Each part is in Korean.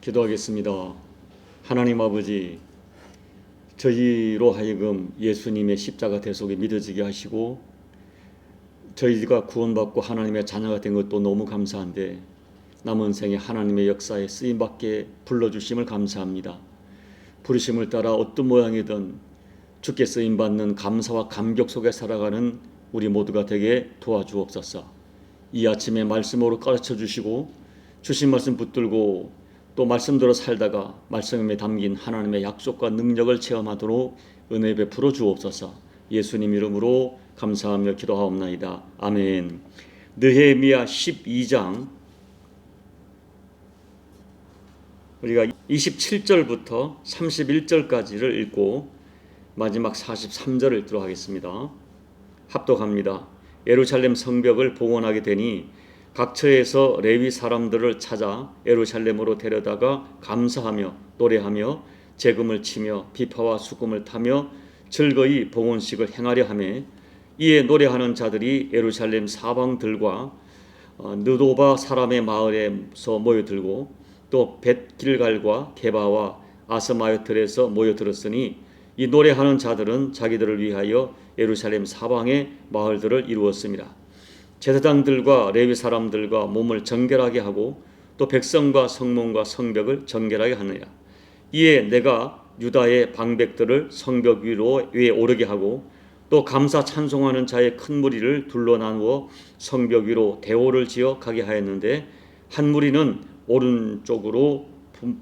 기도하겠습니다. 하나님 아버지, 저희로 하여금 예수님의 십자가 대속에 믿어지게 하시고 저희가 구원받고 하나님의 자녀가 된 것도 너무 감사한데 남은 생에 하나님의 역사에 쓰임받게 불러주심을 감사합니다. 부르심을 따라 어떤 모양이든 주께 쓰임받는 감사와 감격 속에 살아가는 우리 모두가 되게 도와주옵소서. 이 아침에 말씀으로 가르쳐 주시고 주신 말씀 붙들고 또 말씀대로 살다가 말씀에 담긴 하나님의 약속과 능력을 체험하도록 은혜 베풀어 주옵소서. 예수님 이름으로 감사하며 기도하옵나이다. 아멘. 느헤미야 12장 우리가 27절부터 31절까지를 읽고 마지막 43절을 읽도록 하겠습니다. 합독합니다. 예루살렘 성벽을 봉헌하게 되니 각 처에서 레위 사람들을 찾아 예루살렘으로 데려다가 감사하며 노래하며 재금을 치며 비파와 수금을 타며 즐거이 봉헌식을 행하려 하매 이에 노래하는 자들이 예루살렘 사방들과 느도바 사람의 마을에서 모여들고 또 벳길갈과 게바와 아스마요틀에서 모여들었으니 이 노래하는 자들은 자기들을 위하여 예루살렘 사방의 마을들을 이루었습니다. 제사장들과 레위 사람들과 몸을 정결하게 하고 또 백성과 성문과 성벽을 정결하게 하느니라. 이에 내가 유다의 방백들을 성벽 위에 오르게 하고 또 감사 찬송하는 자의 큰 무리를 둘러 나누어 성벽 위로 대오를 지어 가게 하였는데 한 무리는 오른쪽으로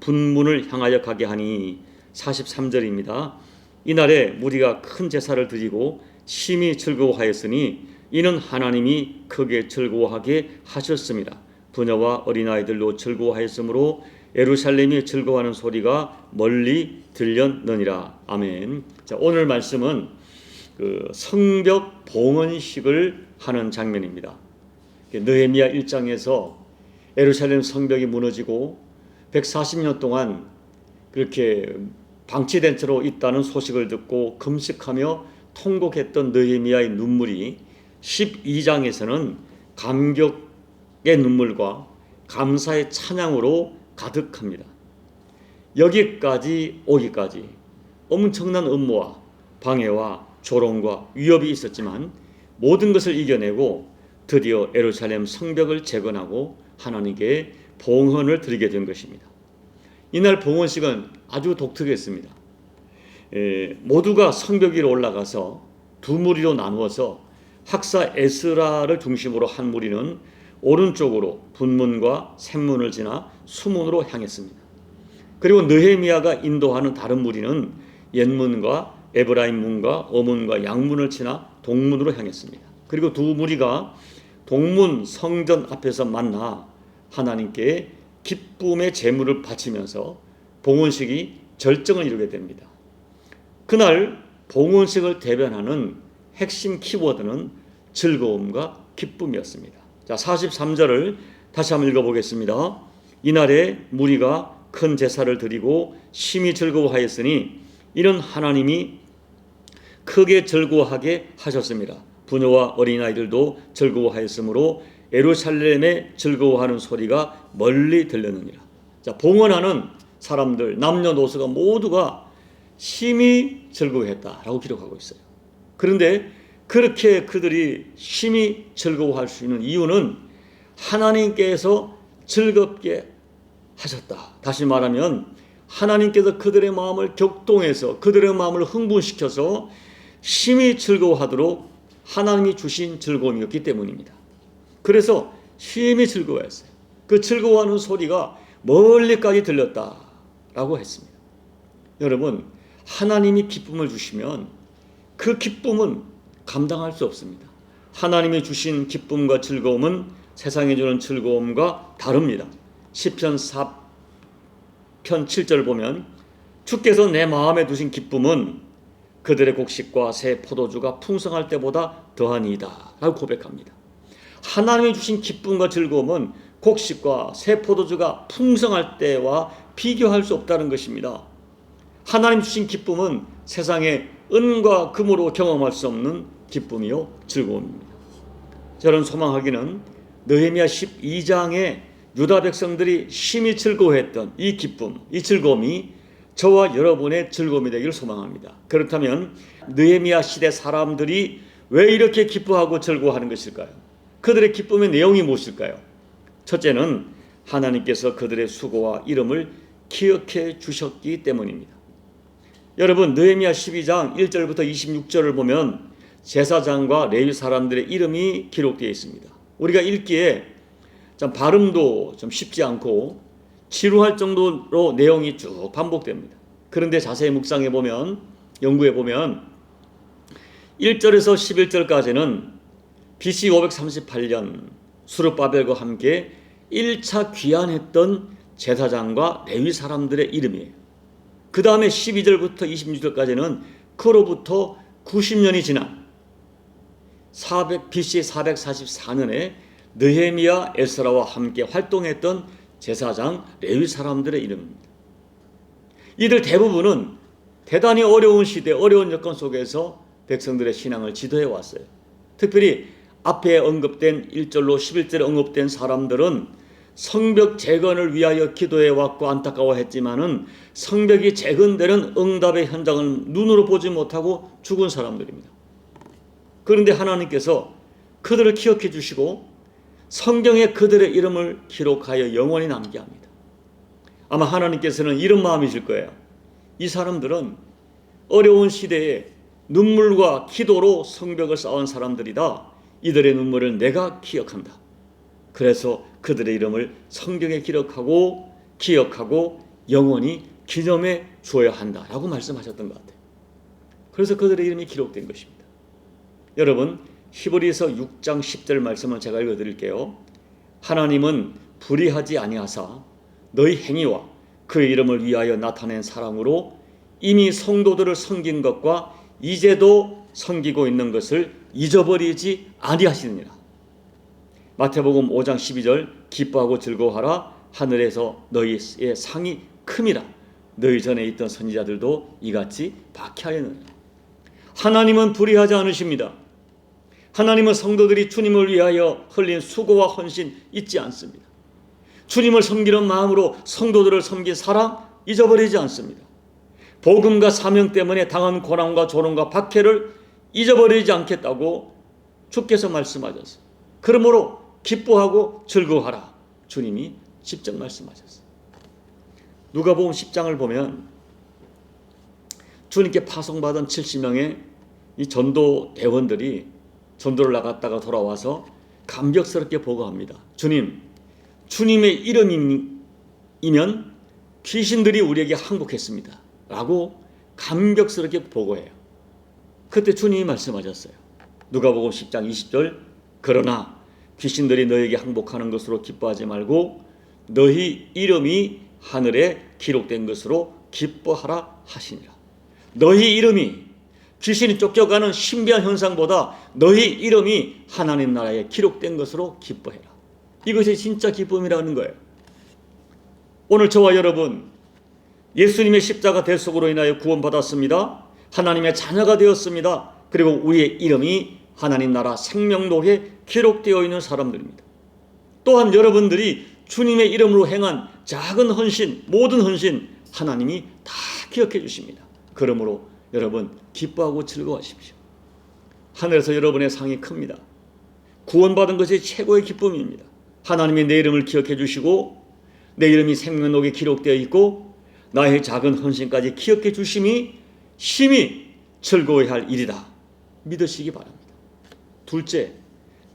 분문을 향하여 가게 하니 43절입니다. 이날에 무리가 큰 제사를 드리고 심히 즐거워하였으니 이는 하나님이 크게 즐거워하게 하셨습니다. 부녀와 어린아이들로 즐거워하였으므로 예루살렘이 즐거워하는 소리가 멀리 들렸느니라. 아멘. 자, 오늘 말씀은 성벽 봉헌식을 하는 장면입니다. 느헤미야 1장에서 예루살렘 성벽이 무너지고 140년 동안 그렇게 방치된 채로 있다는 소식을 듣고 금식하며 통곡했던 느헤미야의 눈물이 12장에서는 감격의 눈물과 감사의 찬양으로 가득합니다. 여기까지 오기까지 엄청난 음모와 방해와 조롱과 위협이 있었지만 모든 것을 이겨내고 드디어 예루살렘 성벽을 재건하고 하나님께 봉헌을 드리게 된 것입니다. 이날 봉헌식은 아주 독특했습니다. 모두가 성벽 위로 올라가서 두 무리로 나누어서 학사 에스라를 중심으로 한 무리는 오른쪽으로 분문과 샘문을 지나 수문으로 향했습니다. 그리고 느헤미야가 인도하는 다른 무리는 옛문과 에브라임 문과 어문과 양문을 지나 동문으로 향했습니다. 그리고 두 무리가 동문 성전 앞에서 만나 하나님께 기쁨의 제물을 바치면서 봉헌식이 절정을 이루게 됩니다. 그날 봉헌식을 대변하는 핵심 키워드는 즐거움과 기쁨이었습니다. 자, 43절을 다시 한번 읽어보겠습니다. 이날에 무리가 큰 제사를 드리고 심히 즐거워하였으니 이는 하나님이 크게 즐거워하게 하셨습니다. 부녀와 어린아이들도 즐거워하였으므로 예루살렘에 즐거워하는 소리가 멀리 들렸느니라. 자, 봉헌하는 사람들 남녀노소가 모두가 심히 즐거워했다라고 기록하고 있어요. 그런데 그렇게 그들이 심히 즐거워할 수 있는 이유는 하나님께서 즐겁게 하셨다. 다시 말하면 하나님께서 그들의 마음을 격동해서 그들의 마음을 흥분시켜서 심히 즐거워하도록 하나님이 주신 즐거움이었기 때문입니다. 그래서 심히 즐거워했어요. 그 즐거워하는 소리가 멀리까지 들렸다라고 했습니다. 여러분, 하나님이 기쁨을 주시면 그 기쁨은 감당할 수 없습니다. 하나님이 주신 기쁨과 즐거움은 세상에 주는 즐거움과 다릅니다. 시편 4편 7절 보면 주께서 내 마음에 두신 기쁨은 그들의 곡식과 새 포도주가 풍성할 때보다 더하니이다 라고 고백합니다. 하나님이 주신 기쁨과 즐거움은 곡식과 새 포도주가 풍성할 때와 비교할 수 없다는 것입니다. 하나님 주신 기쁨은 세상의 은과 금으로 경험할 수 없는 기쁨이요 즐거움입니다. 저는 소망하기는 느헤미야 12장의 유다 백성들이 심히 즐거워했던 이 기쁨, 이 즐거움이 저와 여러분의 즐거움이 되기를 소망합니다. 그렇다면 느헤미야 시대 사람들이 왜 이렇게 기뻐하고 즐거워하는 것일까요? 그들의 기쁨의 내용이 무엇일까요? 첫째는 하나님께서 그들의 수고와 이름을 기억해 주셨기 때문입니다. 여러분, 느헤미야 12장 1절부터 26절을 보면 제사장과 레위 사람들의 이름이 기록되어 있습니다. 우리가 읽기에 참 발음도 좀 쉽지 않고 지루할 정도로 내용이 쭉 반복됩니다. 그런데 자세히 묵상해 보면, 연구해 보면 1절에서 11절까지는 BC 538년 수르바벨과 함께 1차 귀환했던 제사장과 레위 사람들의 이름이에요. 그 다음에 12절부터 26절까지는 그로부터 90년이 지난 BC 444년에 느헤미야 에스라와 함께 활동했던 제사장 레위 사람들의 이름입니다. 이들 대부분은 대단히 어려운 시대, 어려운 여건 속에서 백성들의 신앙을 지도해 왔어요. 특별히 앞에 언급된 1절로 11절에 언급된 사람들은 성벽 재건을 위하여 기도해 왔고 안타까워했지만은 성벽이 재건되는 응답의 현장을 눈으로 보지 못하고 죽은 사람들입니다. 그런데 하나님께서 그들을 기억해 주시고 성경에 그들의 이름을 기록하여 영원히 남게 합니다. 아마 하나님께서는 이런 마음이실 거예요. 이 사람들은 어려운 시대에 눈물과 기도로 성벽을 쌓은 사람들이다. 이들의 눈물을 내가 기억한다. 그래서 그들의 이름을 성경에 기록하고 기억하고 영원히 기념해 주어야 한다라고 말씀하셨던 것 같아요. 그래서 그들의 이름이 기록된 것입니다. 여러분, 히브리서 6장 10절 말씀을 제가 읽어드릴게요. 하나님은 불의하지 아니하사 너희 행위와 그의 이름을 위하여 나타낸 사랑으로 이미 성도들을 섬긴 것과 이제도 섬기고 있는 것을 잊어버리지 아니하시느니라. 마태복음 5장 12절 기뻐하고 즐거워하라 하늘에서 너희의 상이 큼이라 너희 전에 있던 선지자들도 이같이 박해하였느니라. 하나님은 불의하지 않으십니다. 하나님은 성도들이 주님을 위하여 흘린 수고와 헌신 잊지 않습니다. 주님을 섬기는 마음으로 성도들을 섬긴 사랑 잊어버리지 않습니다. 복음과 사명 때문에 당한 고난과 조롱과 박해를 잊어버리지 않겠다고 주께서 말씀하셨어요. 그러므로 기뻐하고 즐거워하라. 주님이 직접 말씀하셨어요. 누가복음 10장을 보면 주님께 파송받은 70명의 이 전도 대원들이 전도를 나갔다가 돌아와서 감격스럽게 보고합니다. 주님의 이름이면 귀신들이 우리에게 항복했습니다. 라고 감격스럽게 보고해요. 그때 주님이 말씀하셨어요. 누가복음 10장 20절 그러나 귀신들이 너에게 항복하는 것으로 기뻐하지 말고 너희 이름이 하늘에 기록된 것으로 기뻐하라 하시니라. 너희 이름이 귀신이 쫓겨가는 신비한 현상보다 너희 이름이 하나님 나라에 기록된 것으로 기뻐해라. 이것이 진짜 기쁨이라는 거예요. 오늘 저와 여러분 예수님의 십자가 대속으로 인하여 구원받았습니다. 하나님의 자녀가 되었습니다. 그리고 우리의 이름이 하나님 나라 생명록에 기록되어 있는 사람들입니다. 또한 여러분들이 주님의 이름으로 행한 작은 헌신, 모든 헌신 하나님이 다 기억해 주십니다. 그러므로 여러분 기뻐하고 즐거워하십시오. 하늘에서 여러분의 상이 큽니다. 구원받은 것이 최고의 기쁨입니다. 하나님이 내 이름을 기억해 주시고 내 이름이 생명록에 기록되어 있고 나의 작은 헌신까지 기억해 주심이 심히 즐거워야 할 일이다. 믿으시기 바랍니다. 둘째,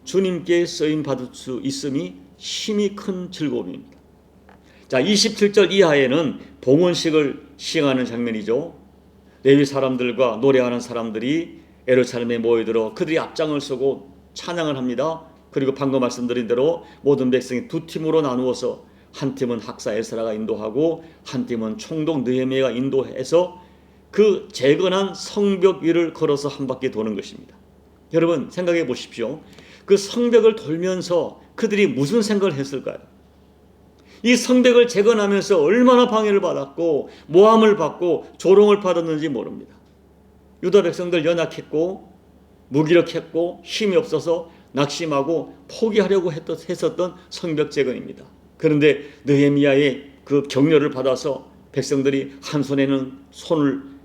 주님께 쓰임받을 수 있음이 심히 큰 즐거움입니다. 자, 27절 이하에는 봉헌식을 시행하는 장면이죠. 레위 사람들과 노래하는 사람들이 예루살렘에 모여들어 그들이 앞장을 서고 찬양을 합니다. 그리고 방금 말씀드린 대로 모든 백성이 두 팀으로 나누어서 한 팀은 학사 에스라가 인도하고 한 팀은 총독 느헤미야가 인도해서 그 재건한 성벽 위를 걸어서 한 바퀴 도는 것입니다. 여러분 생각해 보십시오. 그 성벽을 돌면서 그들이 무슨 생각을 했을까요? 이 성벽을 재건하면서 얼마나 방해를 받았고 모함을 받고 조롱을 받았는지 모릅니다. 유다 백성들 연약했고 무기력했고 힘이 없어서 낙심하고 포기하려고 했었던 성벽 재건입니다. 그런데 느헤미야의 그 격려를 받아서 백성들이 한 손에는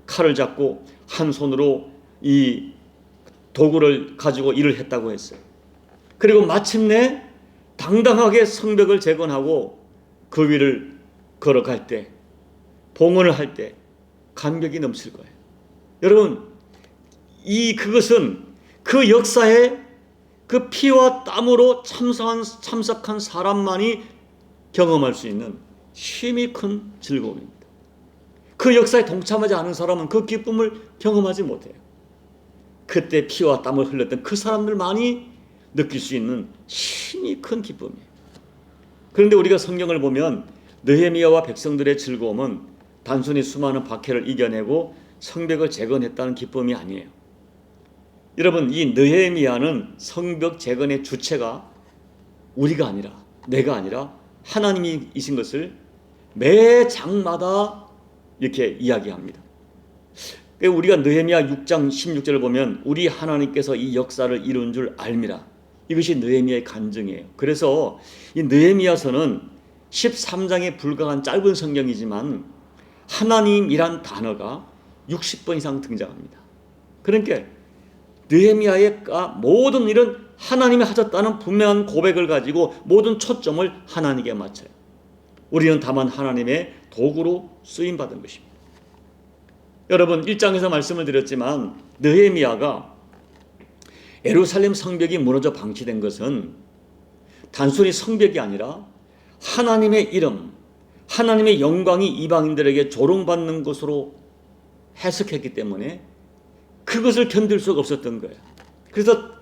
칼을 잡고 한 손으로 이 도구를 가지고 일을 했다고 했어요. 그리고 마침내 당당하게 성벽을 재건하고 그 위를 걸어갈 때, 봉헌을 할 때 감격이 넘칠 거예요. 여러분, 그것은 그 역사에 그 피와 땀으로 참석한 사람만이 경험할 수 있는 힘이 큰 즐거움입니다. 그 역사에 동참하지 않은 사람은 그 기쁨을 경험하지 못해요. 그때 피와 땀을 흘렸던 그 사람들만이 느낄 수 있는 힘이 큰 기쁨이에요. 그런데 우리가 성경을 보면 느헤미야와 백성들의 즐거움은 단순히 수많은 박해를 이겨내고 성벽을 재건했다는 기쁨이 아니에요. 여러분, 이 느헤미야는 성벽 재건의 주체가 우리가 아니라, 내가 아니라 하나님이신 것을 매 장마다 이렇게 이야기합니다. 우리가 느헤미야 6장 16절을 보면 우리 하나님께서 이 역사를 이룬 줄 알미라. 이것이 느헤미야의 간증이에요. 그래서 이 느헤미야서는 13장에 불과한 짧은 성경이지만 하나님이란 단어가 60번 이상 등장합니다. 그러니까 느헤미야의 모든 일은 하나님이 하셨다는 분명한 고백을 가지고 모든 초점을 하나님께 맞춰요. 우리는 다만 하나님의 도구로 쓰임받은 것입니다. 여러분, 1장에서 말씀을 드렸지만 느헤미야가 예루살렘 성벽이 무너져 방치된 것은 단순히 성벽이 아니라 하나님의 이름, 하나님의 영광이 이방인들에게 조롱받는 것으로 해석했기 때문에 그것을 견딜 수가 없었던 거예요.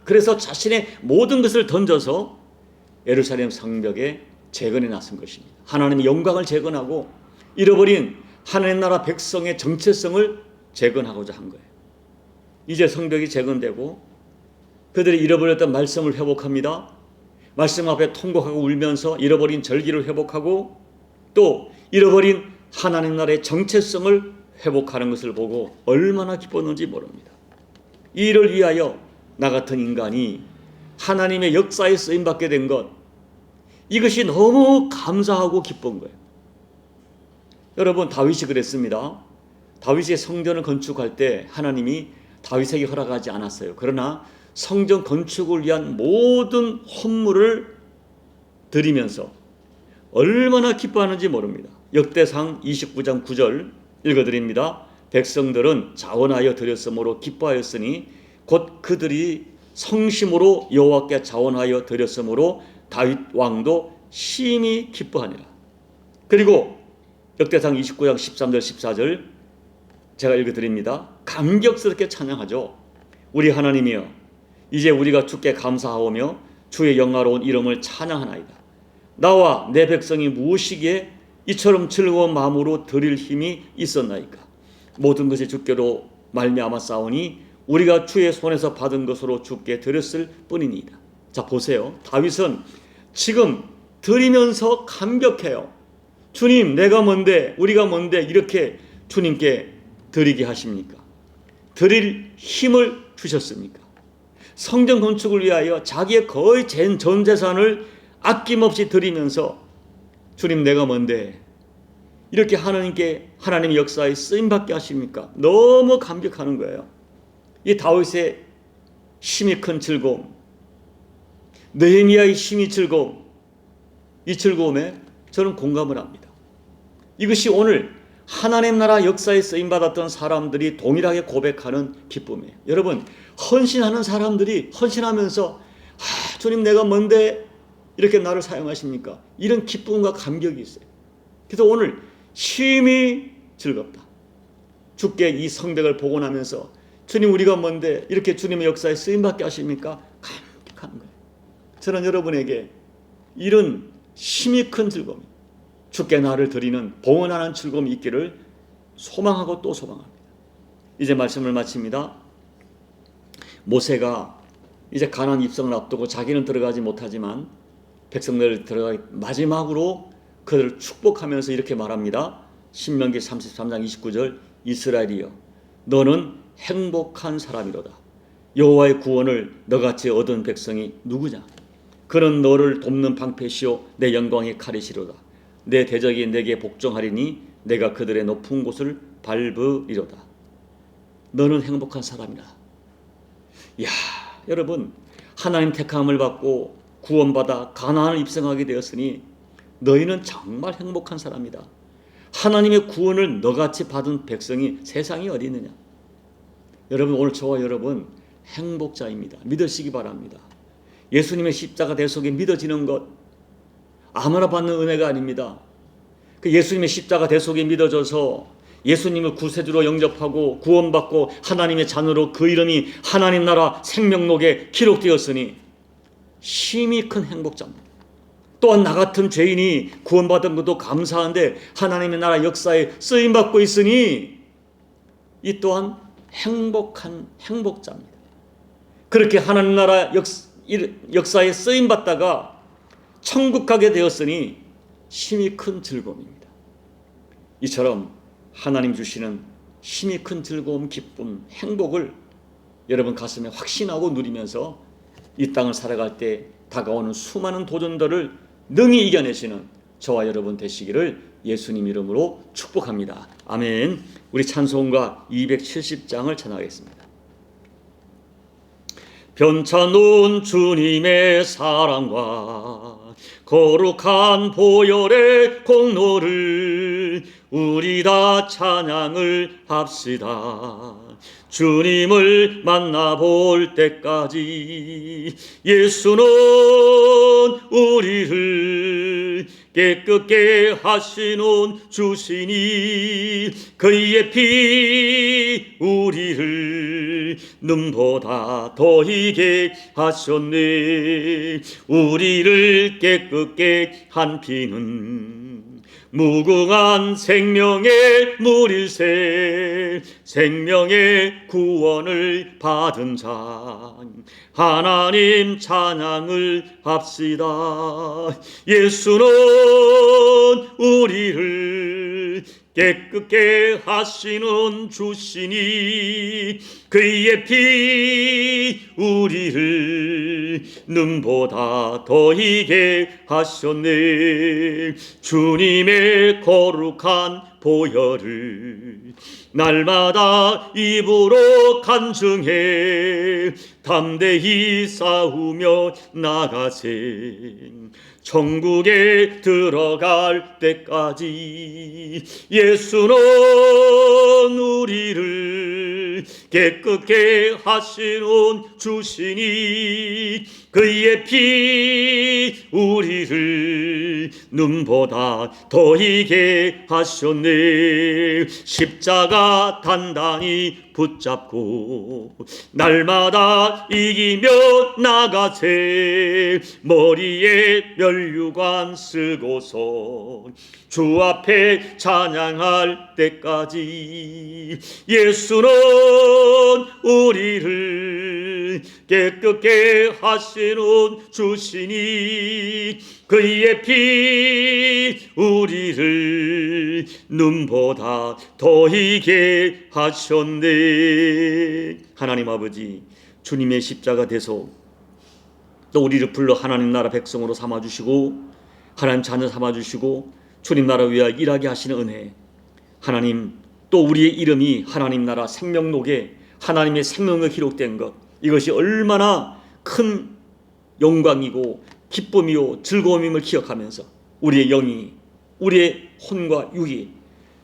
그래서 자신의 모든 것을 던져서 예루살렘 성벽에 재건해 나선 것입니다. 하나님의 영광을 재건하고 잃어버린 하나님 나라 백성의 정체성을 재건하고자 한 거예요. 이제 성벽이 재건되고 그들이 잃어버렸던 말씀을 회복합니다. 말씀 앞에 통곡하고 울면서 잃어버린 절기를 회복하고 또 잃어버린 하나님 나라의 정체성을 회복하는 것을 보고 얼마나 기뻤는지 모릅니다. 이 일을 위하여 나 같은 인간이 하나님의 역사에 쓰임받게 된 것, 이것이 너무 감사하고 기쁜 거예요. 여러분, 다윗이 그랬습니다. 다윗이 성전을 건축할 때 하나님이 다윗에게 허락하지 않았어요. 그러나 성전 건축을 위한 모든 헌물을 드리면서 얼마나 기뻐하는지 모릅니다. 역대상 29장 9절 읽어드립니다. 백성들은 자원하여 드렸으므로 기뻐하였으니 곧 그들이 성심으로 여호와께 자원하여 드렸으므로 다윗 왕도 심히 기뻐하니라. 그리고 역대상 29장 13절 14절 제가 읽어드립니다. 감격스럽게 찬양하죠. 우리 하나님이여, 이제 우리가 주께 감사하오며 주의 영화로운 이름을 찬양하나이다. 나와 내 백성이 무엇이기에 이처럼 즐거운 마음으로 드릴 힘이 있었나이까. 모든 것이 주께로 말미암아 싸우니 우리가 주의 손에서 받은 것으로 주께 드렸을 뿐이니이다. 자, 보세요. 다윗은 지금 드리면서 감격해요. 주님, 내가 뭔데, 우리가 뭔데 이렇게 주님께 드리게 하십니까? 드릴 힘을 주셨습니까? 성전 건축을 위하여 자기의 거의 전 재산을 아낌없이 드리면서 주님, 내가 뭔데 이렇게 하나님의 역사에 쓰임받게 하십니까? 너무 감격하는 거예요. 이 다윗의 힘이 큰 즐거움, 느헤미야의 힘이 즐거움, 이 즐거움에 저는 공감을 합니다. 이것이 오늘 하나님 나라 역사에 쓰임받았던 사람들이 동일하게 고백하는 기쁨이에요. 여러분, 헌신하는 사람들이 헌신하면서 주님, 내가 뭔데 이렇게 나를 사용하십니까? 이런 기쁨과 감격이 있어요. 그래서 오늘 심히 즐겁다. 주께 이 성벽을 복원하면서 주님, 우리가 뭔데 이렇게 주님의 역사에 쓰임받게 하십니까? 감격하는 거예요. 저는 여러분에게 이런 힘이 큰 즐거움, 주께 나를 드리는 봉헌하는 즐거움이 있기를 소망하고 또 소망합니다. 이제 말씀을 마칩니다. 모세가 이제 가나안 입성을 앞두고 자기는 들어가지 못하지만 백성들을 들어가기 마지막으로 그들을 축복하면서 이렇게 말합니다. 신명기 33장 29절 이스라엘이여, 너는 행복한 사람이로다. 여호와의 구원을 너같이 얻은 백성이 누구냐? 그는 너를 돕는 방패시오 내 영광의 칼이시로다. 내 대적이 내게 복종하리니 내가 그들의 높은 곳을 밟으리로다. 너는 행복한 사람이라. 이야, 여러분, 하나님 택함을 받고 구원받아 가나안을 입성하게 되었으니 너희는 정말 행복한 사람이다. 하나님의 구원을 너같이 받은 백성이 세상에 어디 있느냐. 여러분, 오늘 저와 여러분 행복자입니다. 믿으시기 바랍니다. 예수님의 십자가 대속에 믿어지는 것 아무나 받는 은혜가 아닙니다. 그 예수님의 십자가 대속에 믿어져서 예수님을 구세주로 영접하고 구원받고 하나님의 자녀로 그 이름이 하나님 나라 생명록에 기록되었으니 심히 큰 행복자입니다. 또한 나 같은 죄인이 구원받은 것도 감사한데 하나님의 나라 역사에 쓰임받고 있으니 이 또한 행복한 행복자입니다. 그렇게 하나님 나라 역사에 쓰임받다가 천국 가게 되었으니 심히 큰 즐거움입니다. 이처럼 하나님 주시는 심히 큰 즐거움, 기쁨, 행복을 여러분 가슴에 확신하고 누리면서 이 땅을 살아갈 때 다가오는 수많은 도전들을 능히 이겨내시는 저와 여러분 되시기를 예수님 이름으로 축복합니다. 아멘. 우리 찬송가 270장을 찬양하겠습니다. 변찬놓은 주님의 사랑과 거룩한 보혈의 공로를 우리 다 찬양을 합시다. 주님을 만나볼 때까지 예수는 우리를 깨끗게 하시는 주시니 그의 피 우리를 눈보다 더 희게 하셨네. 우리를 깨끗게 한 피는 무궁한 생명의 물일세. 생명의 구원을 받은 자 하나님 찬양을 합시다. 예수는 우리를 깨끗게 하시는 주시니 그의 피 우리를 눈보다 더 희게 하셨네. 주님의 거룩한 보혈을 날마다 입으로 간증해 담대히 싸우며 나가세. 천국에 들어갈 때까지 예수는 우리를 깨끗게 하시는 주시니 그의 피 우리를 눈보다 더 희게 하셨네. 십자가 단단히 붙잡고 날마다 이기며 나가세. 머리에 면류관 쓰고서 주 앞에 찬양할 때까지 예수는 우리를 깨끗게 하시는 주시니 그의 피 우리를 눈보다 더 희게 하셨네. 하나님 아버지, 주님의 십자가 대속 또 우리를 불러 하나님 나라 백성으로 삼아주시고 하나님 자녀 삼아주시고 주님 나라 위하여 일하게 하시는 은혜, 하나님 또 우리의 이름이 하나님 나라 생명록에 하나님의 생명을 기록된 것, 이것이 얼마나 큰 영광이고 기쁨이요 즐거움임을 기억하면서 우리의 영이 우리의 혼과 육이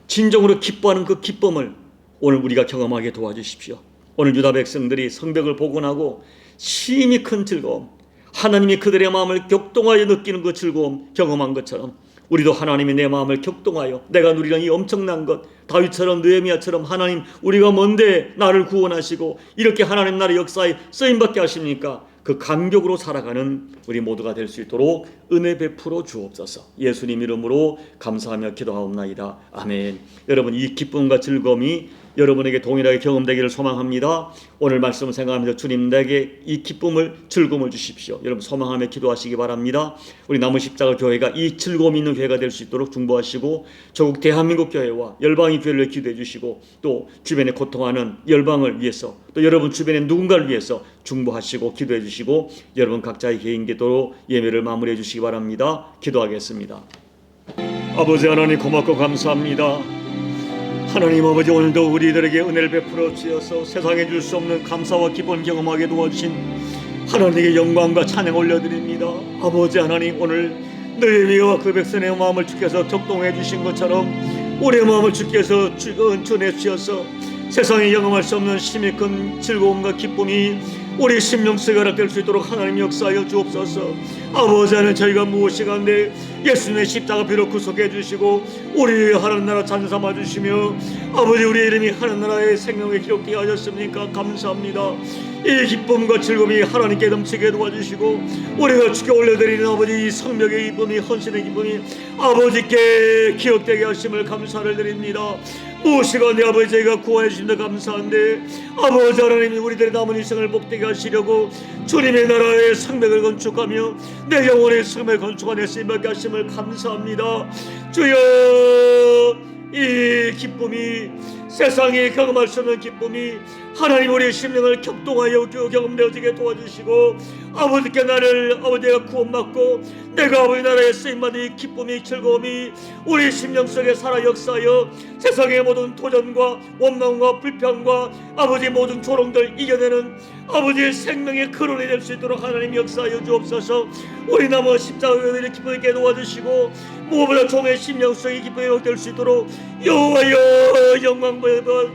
진정으로 기뻐하는 그 기쁨을 오늘 우리가 경험하게 도와주십시오. 오늘 유다 백성들이 성벽을 복원하고 심히 큰 즐거움, 하나님이 그들의 마음을 격동하여 느끼는 그 즐거움 경험한 것처럼 우리도 하나님이 내 마음을 격동하여 내가 누리는 이 엄청난 것, 다윗처럼 느헤미야처럼 하나님 우리가 뭔데 나를 구원하시고 이렇게 하나님 나라의 역사에 쓰임받게 하십니까? 그 감격으로 살아가는 우리 모두가 될 수 있도록 은혜 베풀어 주옵소서. 예수님 이름으로 감사하며 기도하옵나이다. 아멘. 여러분, 이 기쁨과 즐거움이 여러분에게 동일하게 경험되기를 소망합니다. 오늘 말씀을 생각하면서 주님 내게 이 기쁨을 즐거움을 주십시오. 여러분 소망하며 기도하시기 바랍니다. 우리 남은 십자가 교회가 이 즐거움 있는 교회가 될 수 있도록 중보하시고 조국 대한민국 교회와 열방의 교회를 기도해 주시고 또 주변에 고통하는 열방을 위해서 또 여러분 주변에 누군가를 위해서 중보하시고 기도해 주시고 여러분 각자의 개인 기도로 예배를 마무리해 주시기 바랍니다. 기도하겠습니다. 아버지 하나님 고맙고 감사합니다. 하나님 아버지 오늘도 우리들에게 은혜를 베풀어 주셔서 세상에 줄 수 없는 감사와 기쁨 경험하게 도와주신 하나님께 영광과 찬양 올려드립니다. 아버지 하나님 오늘 너희 위와 그 백성의 마음을 주께서 격동해 주신 것처럼 우리의 마음을 주께서 은총해 주셔서 세상에 경험할 수 없는 심히 큰 즐거움과 기쁨이 우리 심령 속에 허락될 수 있도록 하나님 역사하여 주옵소서. 아버지 하나님 저희가 무엇이간데 예수님의 십자가 비로 구속해 주시고 우리 하나님 나라 찬삼아 주시며 아버지 우리 이름이 하나님 나라의 생명에 기록되어 하셨습니까? 감사합니다. 이 기쁨과 즐거움이 하나님께 넘치게 도와주시고 우리가 주께 올려드리는 아버지 이 성벽의 기쁨이 헌신의 기쁨이 아버지께 기억되게 하심을 감사를 드립니다. 무엇이간에 아버지 저희가 구원해 주신다 감사한데 아버지 하나님이 우리들의 남은 인생을 복되게 하시려고 주님의 나라의 성벽을 건축하며 내 영혼의 성벽을 건축하는 쓰임받게 하심을 감사합니다. 주여 이 기쁨이 세상에 경험할 수 없는 기쁨이 하나님 우리의 심령을 격동하여 경험되어지게 도와주시고 아버지께 나를 아버지가 구원받고 내가 아버지 나라에 쓰임받는 이 기쁨이 즐거움이 우리 심령 속에 살아 역사하여 세상의 모든 도전과 원망과 불평과 아버지 모든 조롱들 이겨내는 아버지의 생명의 근원이 될 수 있도록 하나님 역사하여 주옵소서. 우리 남은 십자가의 기쁨을 깨 도와주시고 무엇보다 종의 심령 속에 기쁨이 회복될 수 있도록 여호와여 영광 받으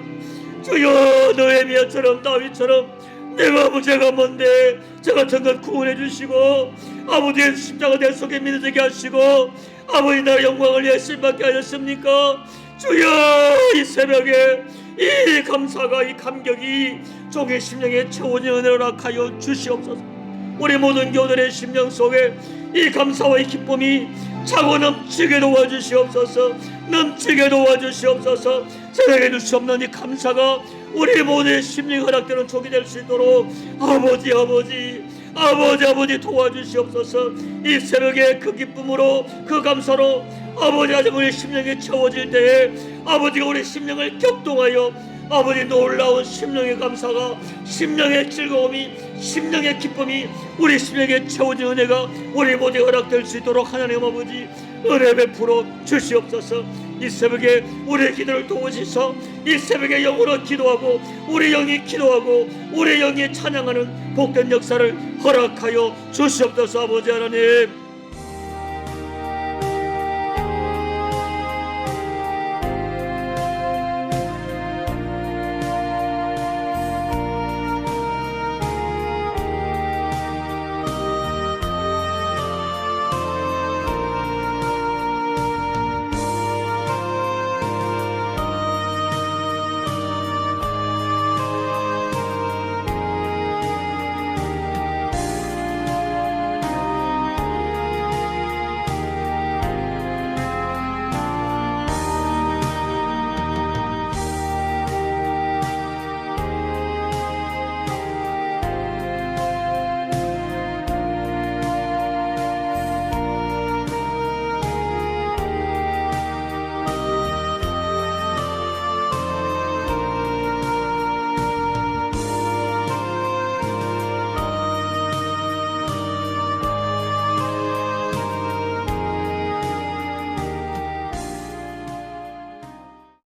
주여 느헤미야처럼 다윗처럼 내가 아버지가 뭔데 저 같은 것 구원해 주시고 아버지의 십자가 내 속에 믿어지게 하시고 아버지 나의 영광을 위해 쓰임받게 하셨습니까? 주여 이 새벽에 이 감사가 이 감격이 종의 심령에 채워진 은혜를 허락하여 주시옵소서. 우리 모든 교들의 심령 속에 이 감사와 이 기쁨이 차고 넘치게 도와주시옵소서. 넘치게 도와주시옵소서. 세상에 줄 수 없는 이 감사가 우리 모두의 심령이 허락되는 족이 될 수 있도록 아버지 도와주시옵소서. 이 새벽에 그 기쁨으로 그 감사로 아버지 아직 우리 심령이 채워질 때에 아버지가 우리 심령을 격동하여 아버지 놀라운 심령의 감사가 심령의 즐거움이 심령의 기쁨이 우리 심령에 채워진 은혜가 우리 모두에 허락될 수 있도록 하나님 아버지 은혜 베풀어 주시옵소서. 이 새벽에 우리의 기도를 도우시서 이 새벽에 영으로 기도하고 우리 영이 기도하고 우리 영이 찬양하는 복된 역사를 허락하여 주시옵소서. 아버지 하나님